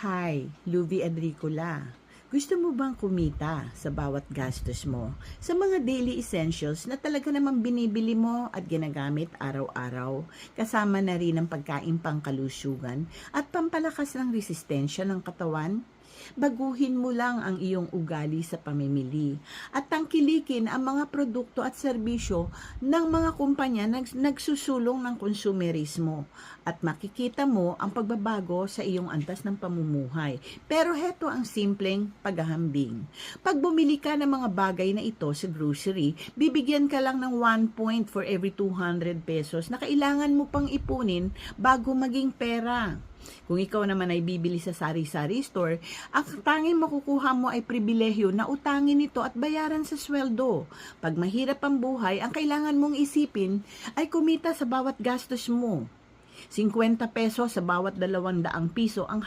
Hi, Luvi Adricola. Gusto mo bang kumita sa bawat gastos mo sa mga daily essentials na talaga namang binibili mo at ginagamit araw-araw, kasama na rin ang pagkain pangkalusugan at pampalakas ng resistensya ng katawan? Baguhin mo lang ang iyong ugali sa pamimili at tangkilikin ang mga produkto at serbisyo ng mga kumpanya na nagsusulong ng konsumerismo at makikita mo ang pagbabago sa iyong antas ng pamumuhay. Pero heto ang simpleng paghahambing. Pag bumili ka ng mga bagay na ito sa grocery, bibigyan ka lang ng 1 point for every 200 pesos na kailangan mo pang ipunin bago maging pera. Kung ikaw naman ay bibili sa sari-sari store, ang tanging makukuha mo ay pribilehyo na utangin ito at bayaran sa sweldo. Pag mahirap ang buhay, ang kailangan mong isipin ay kumita sa bawat gastos mo. 50 pesos sa bawat 200 piso ang